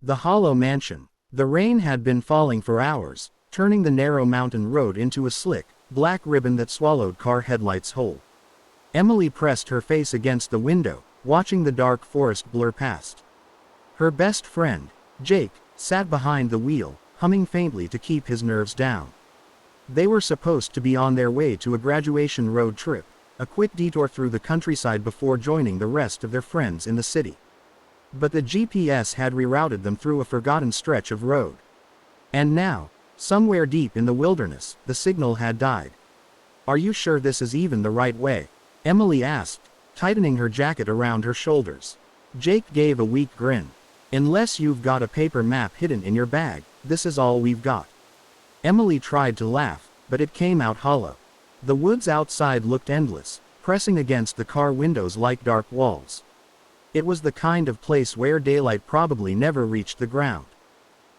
The hollow mansion. The rain had been falling for hours, turning the narrow mountain road into a slick, black ribbon that swallowed car headlights whole. Emily pressed her face against the window, watching the dark forest blur past. Her best friend, Jake, sat behind the wheel, humming faintly to keep his nerves down. They were supposed to be on their way to a graduation road trip, a quick detour through the countryside before joining the rest of their friends in the city. But the GPS had rerouted them through a forgotten stretch of road. And now, somewhere deep in the wilderness, the signal had died. "Are you sure this is even the right way?" Emily asked, tightening her jacket around her shoulders. Jake gave a weak grin. "Unless you've got a paper map hidden in your bag, this is all we've got." Emily tried to laugh, but it came out hollow. The woods outside looked endless, pressing against the car windows like dark walls. It was the kind of place where daylight probably never reached the ground.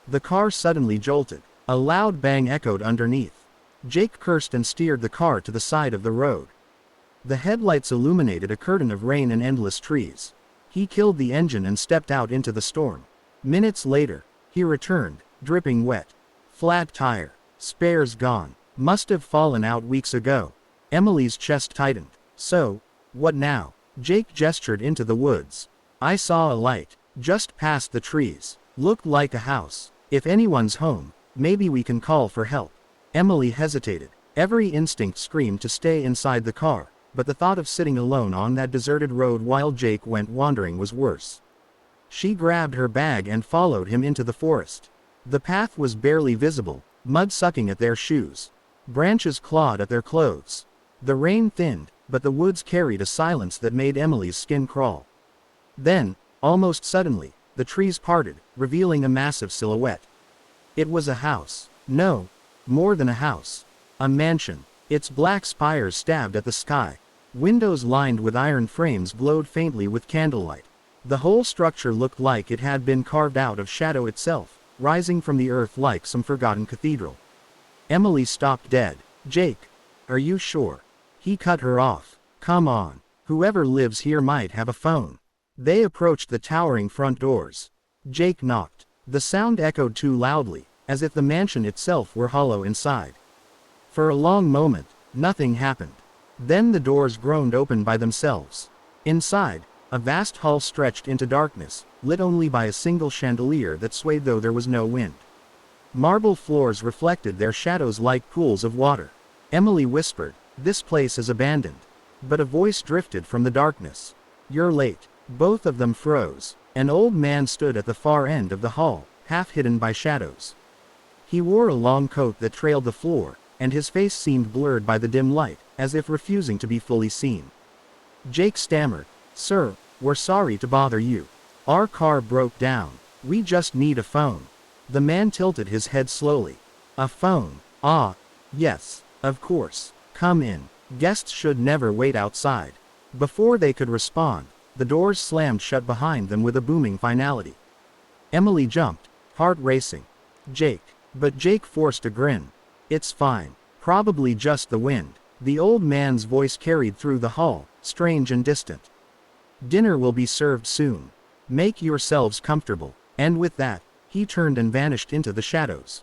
The car suddenly jolted. A loud bang echoed underneath. Jake cursed and steered the car to the side of the road. The headlights illuminated a curtain of rain and endless trees. He killed the engine and stepped out into the storm. Minutes later, he returned, dripping wet. Flat tire. Spares gone. Must have fallen out weeks ago. Emily's chest tightened. "So, what now?" Jake gestured into the woods. "I saw a light, just past the trees. Looked like a house. If anyone's home, maybe we can call for help." Emily hesitated. Every instinct screamed to stay inside the car, but the thought of sitting alone on that deserted road while Jake went wandering was worse. She grabbed her bag and followed him into the forest. The path was barely visible, mud sucking at their shoes. Branches clawed at their clothes. The rain thinned, but the woods carried a silence that made Emily's skin crawl. Then, almost suddenly, the trees parted, revealing a massive silhouette. It was a house. No, more than a house. A mansion. Its black spires stabbed at the sky. Windows lined with iron frames glowed faintly with candlelight. The whole structure looked like it had been carved out of shadow itself, rising from the earth like some forgotten cathedral. Emily stopped dead. "Jake, are you sure?" He cut her off. "Come on. Whoever lives here might have a phone." They approached the towering front doors. Jake knocked. The sound echoed too loudly, as if the mansion itself were hollow inside. For a long moment, nothing happened. Then the doors groaned open by themselves. Inside, a vast hall stretched into darkness, lit only by a single chandelier that swayed though there was no wind. Marble floors reflected their shadows like pools of water. Emily whispered, "This place is abandoned." But a voice drifted from the darkness. "You're late." Both of them froze. An old man stood at the far end of the hall, half hidden by shadows. He wore a long coat that trailed the floor, and his face seemed blurred by the dim light, as if refusing to be fully seen. Jake stammered, "Sir, we're sorry to bother you. Our car broke down. We just need a phone." The man tilted his head slowly. "A phone? Ah, yes, of course. Come in. Guests should never wait outside." Before they could respond, the doors slammed shut behind them with a booming finality. Emily jumped, heart racing. But Jake forced a grin. "It's fine. Probably just the wind." The old man's voice carried through the hall, strange and distant. "Dinner will be served soon. Make yourselves comfortable." And with that, he turned and vanished into the shadows.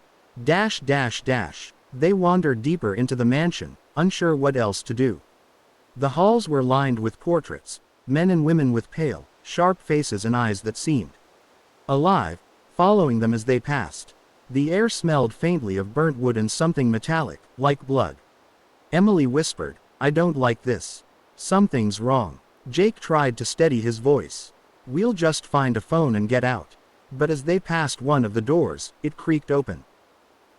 They wandered deeper into the mansion, unsure what else to do. The halls were lined with portraits, men and women with pale, sharp faces and eyes that seemed alive, following them as they passed. The air smelled faintly of burnt wood and something metallic, like blood. Emily whispered, "I don't like this. Something's wrong." Jake tried to steady his voice. "We'll just find a phone and get out." But as they passed one of the doors, it creaked open.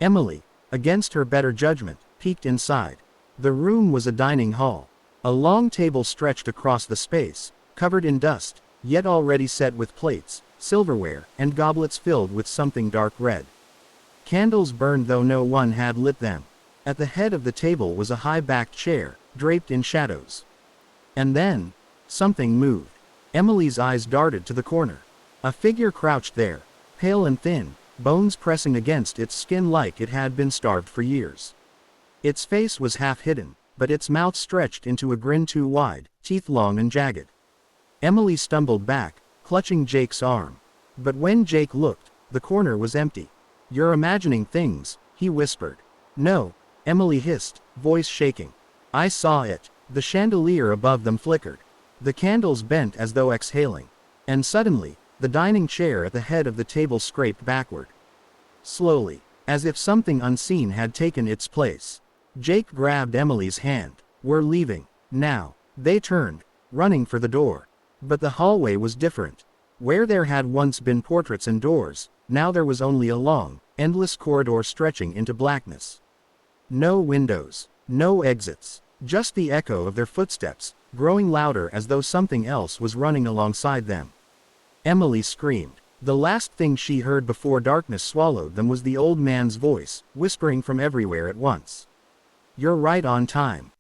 Emily, against her better judgment, peeked inside. The room was a dining hall. A long table stretched across the space, covered in dust, yet already set with plates, silverware, and goblets filled with something dark red. Candles burned though no one had lit them. At the head of the table was a high-backed chair, draped in shadows. And then, something moved. Emily's eyes darted to the corner. A figure crouched there, pale and thin, bones pressing against its skin like it had been starved for years. Its face was half hidden, but its mouth stretched into a grin too wide, teeth long and jagged. Emily stumbled back, clutching Jake's arm. But when Jake looked, The corner was empty. "You're imagining things," he whispered. "No," Emily hissed, voice shaking. "I saw it." The chandelier above them flickered. The candles bent as though exhaling. And suddenly, the dining chair at the head of the table scraped backward. Slowly, as if something unseen had taken its place. Jake grabbed Emily's hand. "We're leaving. Now." They turned, running for the door. But the hallway was different. Where there had once been portraits and doors, now there was only a long, endless corridor stretching into blackness. No windows, no exits, just the echo of their footsteps, growing louder as though something else was running alongside them. Emily screamed. The last thing she heard before darkness swallowed them was the old man's voice, whispering from everywhere at once. "You're right on time."